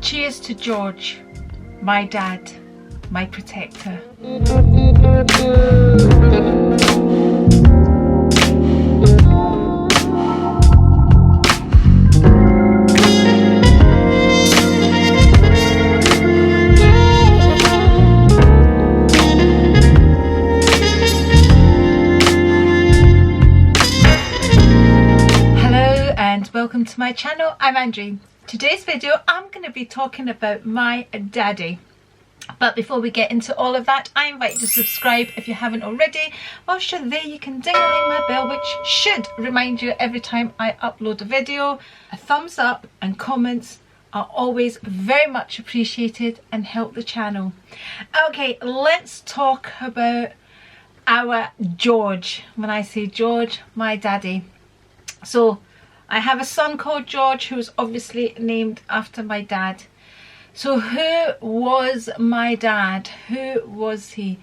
Cheers to George, my dad, my protector. Hello and welcome to my channel. I'm Andri. Today's video I'm going to be talking about my daddy. But before we get into all of that, I invite you to subscribe if you haven't already. Whilst you're there, you can ding-a-ling my bell, which should remind you every time I upload a video. A thumbs up and comments are always very much appreciated and help the channel. Okay, let's talk about our George. When I say George, my daddy. So I have a son called George who's obviously named after my dad. So who was my dad? Who was he?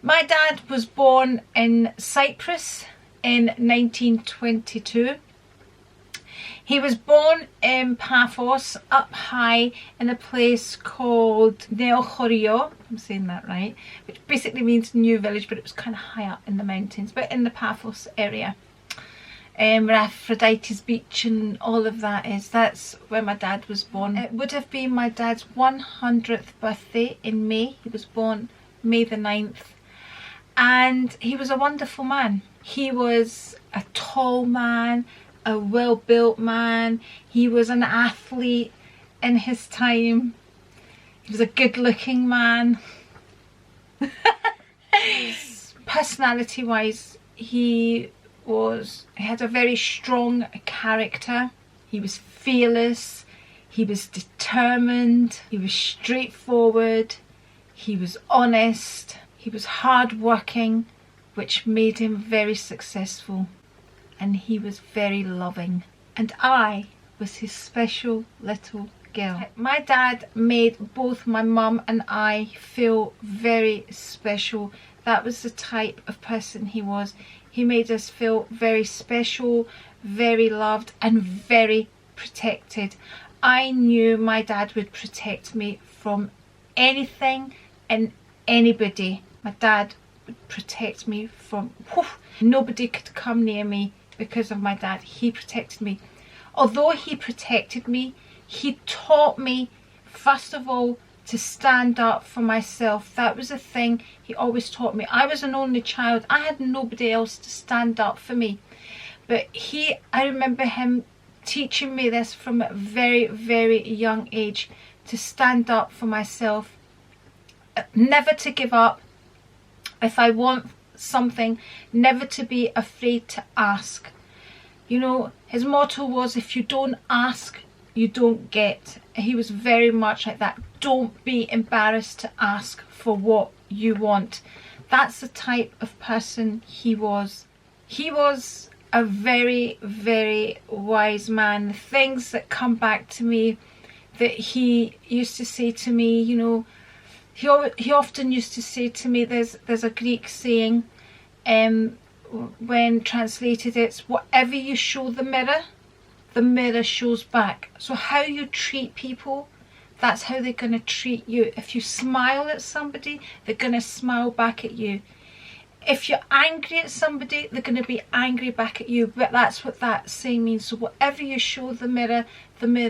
My dad was born in Cyprus in 1922. He was born in Paphos, up high in a place called Neochorio, I'm saying that right, which basically means new village, but it was kind of high up in the mountains, but in the Paphos area. Where Aphrodite's beach and all of that is. That's where my dad was born. It would have been my dad's 100th birthday in May. He was born May the 9th. And he was a wonderful man. He was a tall man, a well-built man. He was an athlete in his time. He was a good-looking man. Personality-wise, he had a very strong character. He was fearless, he was determined, he was straightforward, he was honest, he was hardworking, which made him very successful, and he was very loving. And I was his special little girl. My dad made both my mum and I feel very special. That was the type of person he was. He made us feel very special, very loved and very protected. I knew my dad would protect me from anything and anybody. My dad would protect me from, nobody could come near me because of my dad. He protected me. Although he protected me, he taught me, first of all, to stand up for myself. That was a thing he always taught me. I was an only child. I had nobody else to stand up for me. But I remember him teaching me this from a very, very young age, to stand up for myself, never to give up. If I want something, never to be afraid to ask. You know, his motto was, if you don't ask, you don't get. He was very much like that. Don't be embarrassed to ask for what you want. That's the type of person he was. He was a very, very wise man. The things that come back to me that he used to say to me, you know, he often used to say to me, there's a Greek saying, when translated, it's whatever you show the mirror shows back. So how you treat people, that's how they're going to treat you. If you smile at somebody, they're going to smile back at you. If you're angry at somebody, they're going to be angry back at you. But that's what that saying means. So whatever you show the mirror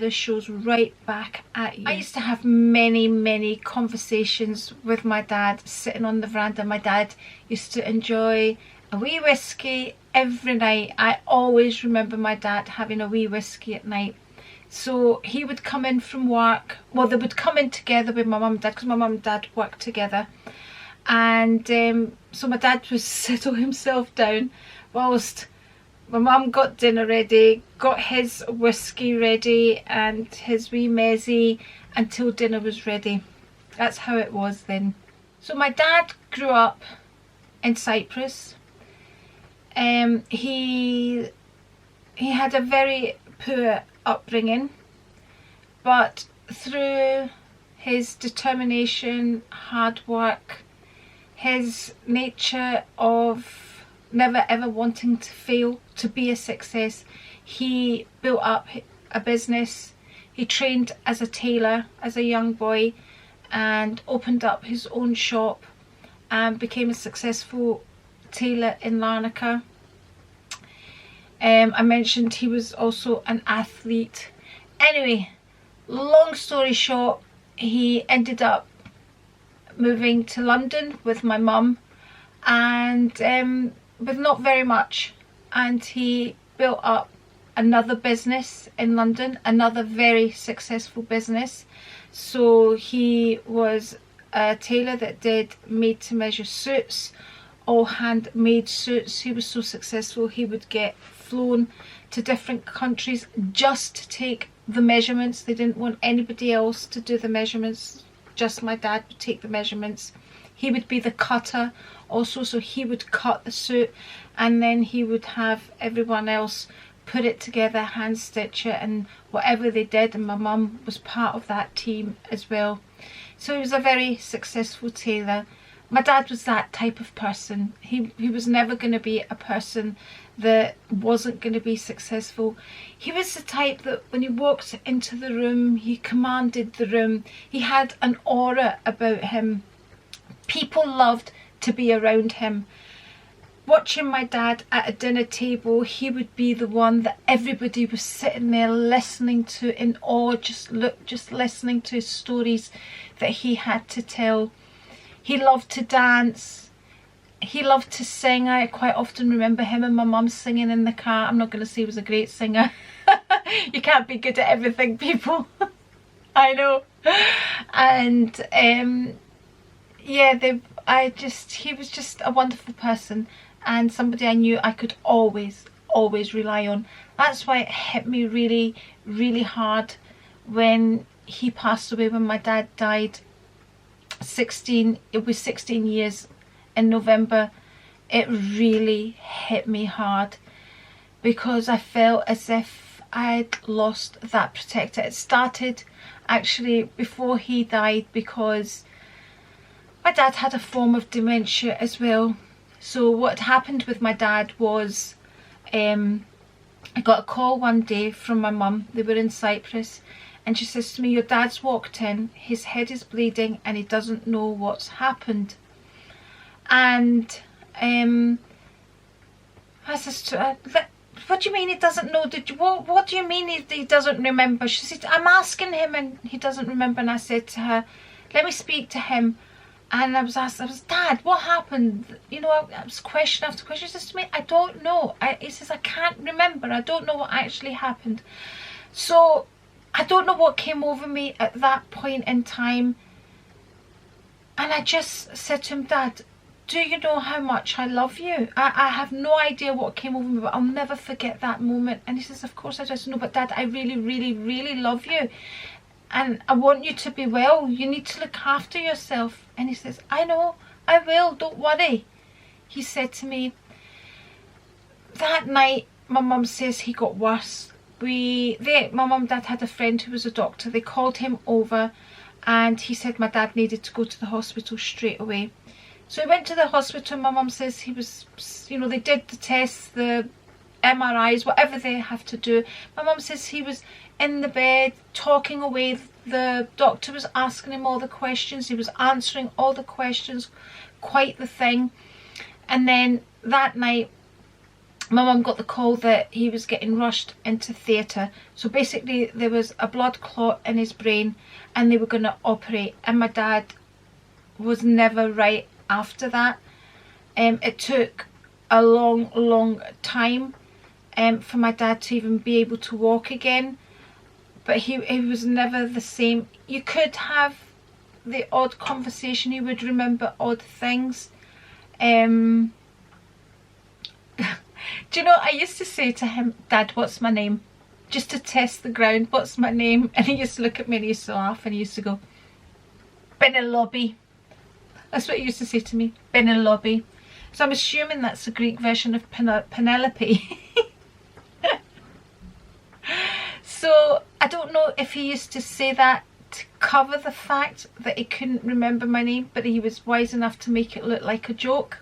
shows right back at you. I used to have many, many conversations with my dad sitting on the veranda. My dad used to enjoy a wee whiskey every night. I always remember my dad having a wee whiskey at night. So he would come in from work. Well, they would come in together with my mum and dad, because my mum and dad worked together. And so my dad would settle himself down whilst my mum got dinner ready, got his whiskey ready and his wee mezzy until dinner was ready. That's how it was then. So my dad grew up in Cyprus. He had a very poor upbringing, but through his determination, hard work, his nature of never ever wanting to fail, to be a success, he built up a business. He trained as a tailor as a young boy and opened up his own shop and became a successful tailor in Larnaca. I mentioned he was also an athlete. Anyway, long story short, he ended up moving to London with my mum, and with not very much, and he built up another business in London, another very successful business. So he was a tailor that did made to measure suits, all handmade suits. He was so successful he would get flown to different countries just to take the measurements. They didn't want anybody else to do the measurements, just my dad would take the measurements. He would be the cutter also, so he would cut the suit and then he would have everyone else put it together, hand stitch it and whatever they did, and my mum was part of that team as well. So he was a very successful tailor. My dad was that type of person. He was never going to be a person that wasn't going to be successful. He was the type that when he walked into the room, he commanded the room. He had an aura about him. People loved to be around him. Watching my dad at a dinner table, he would be the one that everybody was sitting there listening to in awe, just listening to his stories that he had to tell. He loved to dance. He loved to sing. I quite often remember him and my mum singing in the car. I'm not going to say he was a great singer. You can't be good at everything, people. I know. And yeah, he was just a wonderful person and somebody I knew I could always rely on. That's why it hit me really, really hard when he passed away, when my dad died. It was 16 years in November. It really hit me hard because I felt as if I'd lost that protector. It started actually before he died because my dad had a form of dementia as well. So what happened with my dad was I got a call one day from my mum. They were in Cyprus. And she says to me, your dad's walked in, his head is bleeding and he doesn't know what's happened. And I says to her, what do you mean he doesn't know? What do you mean he doesn't remember? She said, I'm asking him and he doesn't remember. And I said to her, let me speak to him. And I was Dad, what happened? You know, I was question after question. He says to me, I don't know. He says, I can't remember. I don't know what actually happened. So I don't know what came over me at that point in time. And I just said to him, Dad, do you know how much I love you? I have no idea what came over me, but I'll never forget that moment. And he says, of course I just know, but Dad, I really, really, really love you. And I want you to be well. You need to look after yourself. And he says, I know, I will, don't worry. He said to me, that night, my mum says he got worse. My mum and dad had a friend who was a doctor. They called him over and he said my dad needed to go to the hospital straight away. So he went to the hospital. My mum says he was, you know, they did the tests, the MRIs, whatever they have to do. My mum says he was in the bed talking away. The doctor was asking him all the questions. He was answering all the questions. Quite the thing. And then that night, my mum got the call that he was getting rushed into theatre. So basically there was a blood clot in his brain and they were going to operate. And my dad was never right after that. It took a long time for my dad to even be able to walk again. But he was never the same. You could have the odd conversation. He would remember odd things. Do you know, I used to say to him, Dad, what's my name? Just to test the ground, what's my name? And he used to look at me and he used to laugh and he used to go, Benelope. That's what he used to say to me, Benelope. So I'm assuming that's the Greek version of Penelope. So I don't know if he used to say that to cover the fact that he couldn't remember my name, but he was wise enough to make it look like a joke.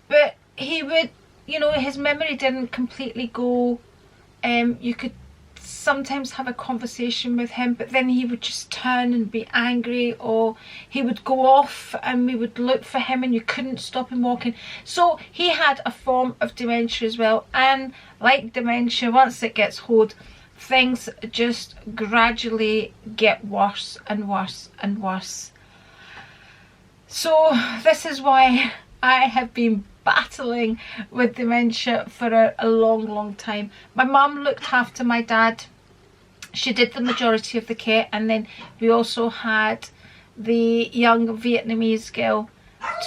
But he would, you know, his memory didn't completely go. You could sometimes have a conversation with him, but then he would just turn and be angry, or he would go off and we would look for him and you couldn't stop him walking. So he had a form of dementia as well, and like dementia, once it gets hold, things just gradually get worse and worse and worse. So this is why I have been battling with dementia for a long time. My mum looked after my dad. She did the majority of the care, and then we also had the young Vietnamese girl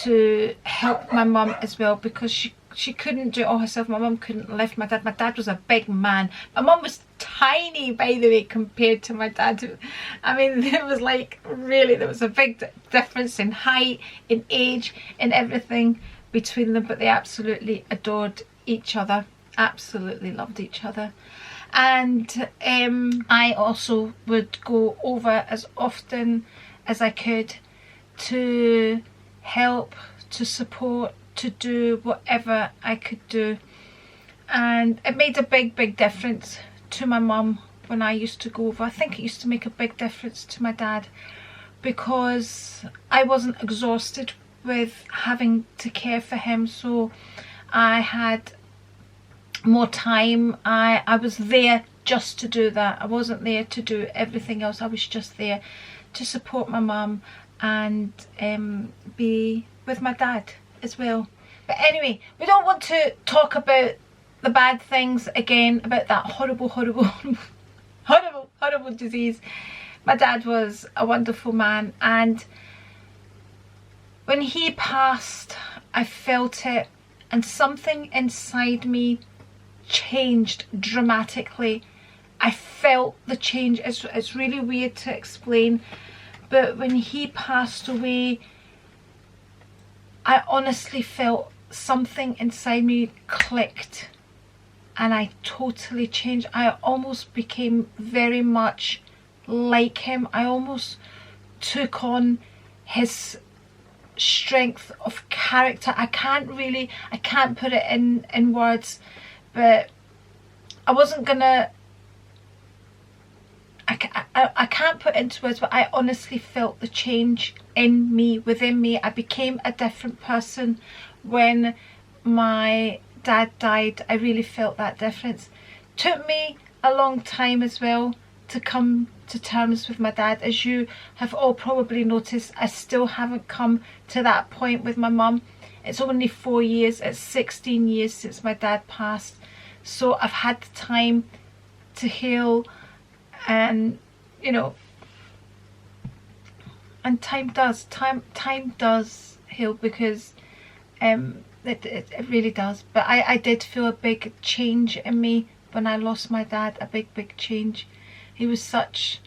to help my mum as well, because she couldn't do it all herself. My mum couldn't lift my dad. My dad was a big man. My mum was tiny, by the way, compared to my dad. I mean, there was like, really, there was a big difference in height, in age, in everything between them, but they absolutely adored each other, absolutely loved each other. And I also would go over as often as I could to help, to support, to do whatever I could do. And it made a big difference to my mum when I used to go over. I think it used to make a big difference to my dad, because I wasn't exhausted with having to care for him, so I had more time. I was there just to do that. I wasn't there to do everything else. I was just there to support my mum and be with my dad as well. But anyway, we don't want to talk about the bad things again, about that horrible disease. My dad was a wonderful man, and when he passed, I felt it, and something inside me changed dramatically. I felt the change. It's really weird to explain, but when he passed away, I honestly felt something inside me clicked, and I totally changed. I almost became very much like him. I almost took on his strength of character. I can't put it in words, but I wasn't gonna, I can't put it into words, but I honestly felt the change in me, within me. I became a different person when my dad died. I really felt that difference. Took me a long time as well to come to terms with my dad. As you have all probably noticed, I still haven't come to that point with my mum. It's only 4 years, it's 16 years since my dad passed, so I've had the time to heal, and you know, and time does heal, because it really does. But I did feel a big change in me when I lost my dad, a big change. He was such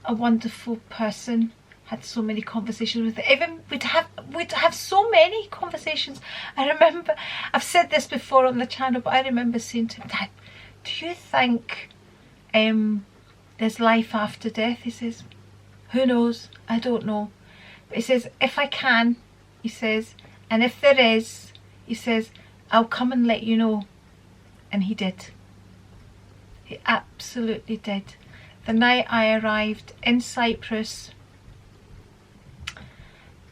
a wonderful person. Had so many conversations with him. Even we'd have so many conversations. I remember, I've said this before on the channel, but I remember saying to him, "Dad, do you think there's life after death?" He says, "Who knows? I don't know." But he says, "If I can," he says, "and if there is," he says, "I'll come and let you know." And he did. He absolutely did. The night I arrived in Cyprus,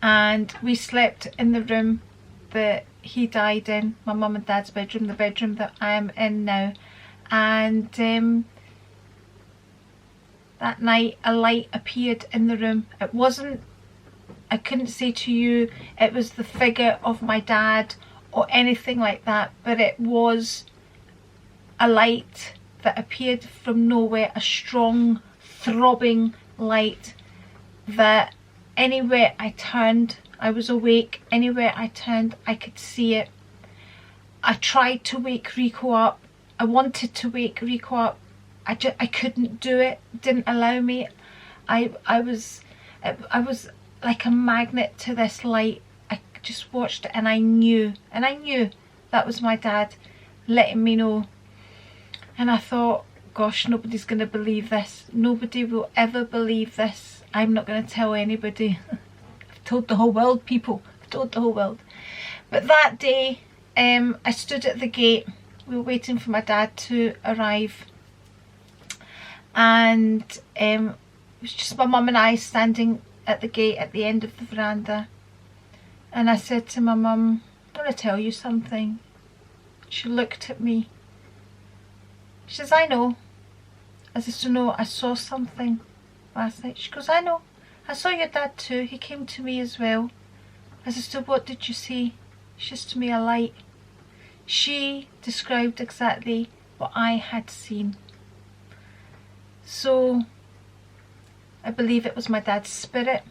and we slept in the room that he died in, my mum and dad's bedroom, the bedroom that I am in now. And that night a light appeared in the room. It wasn't, I couldn't say to you it was the figure of my dad or anything like that, but it was a light that appeared from nowhere, a strong throbbing light that anywhere I turned, I was awake. Anywhere I turned, I could see it. I tried to wake Rico up. I wanted to wake Rico up. I couldn't do it. Didn't allow me. I was like a magnet to this light. I just watched it, and I knew that was my dad letting me know. And I thought, gosh, nobody's going to believe this. Nobody will ever believe this. I'm not going to tell anybody. I've told the whole world, people. I've told the whole world. But that day, I stood at the gate. We were waiting for my dad to arrive. and it was just my mum and I standing at the gate at the end of the veranda. And I said to my mum, I want to tell you something. She looked at me. She says, I know. I said, no, I saw something last night. She goes, I know. I saw your dad too. He came to me as well. I said, so what did you see? She says to me, a light. She described exactly what I had seen. So I believe it was my dad's spirit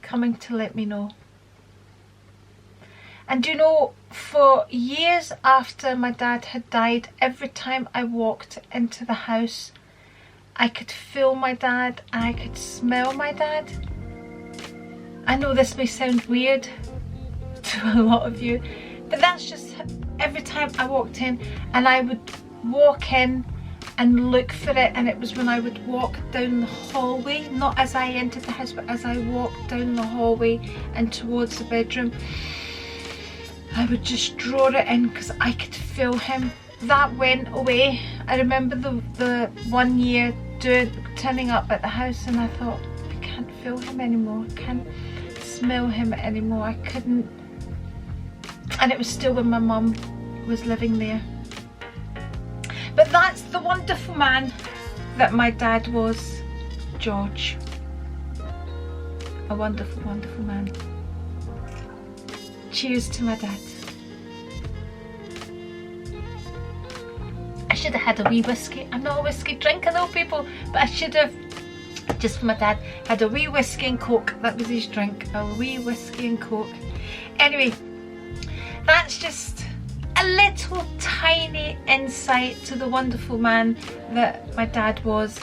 coming to let me know. And you know, for years after my dad had died, every time I walked into the house, I could feel my dad, I could smell my dad. I know this may sound weird to a lot of you, but that's just every time I walked in, and I would walk in and look for it, and it was when I would walk down the hallway, not as I entered the house, but as I walked down the hallway and towards the bedroom, I would just draw it in because I could feel him. That went away. I remember the 1 year turning up at the house, and I thought, I can't feel him anymore, I can't smell him anymore, I couldn't. And it was still when my mum was living there. But that's the wonderful man that my dad was, George. A wonderful, wonderful man. Cheers to my dad. I should have had a wee whiskey. I'm not a whiskey drinker though, people, but I should have, just for my dad, had a wee whiskey and coke. That was his drink, a wee whiskey and coke. Anyway, that's just a little tiny insight to the wonderful man that my dad was.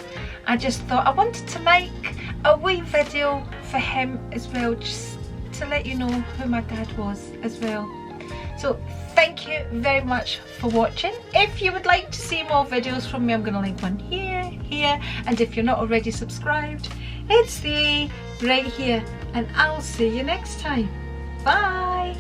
I just thought I wanted to make a wee video for him as well, just to let you know who my dad was as well. So thank you very much for watching. If you would like to see more videos from me, I'm going to link one here, and if you're not already subscribed, it's right here, and I'll see you next time. Bye.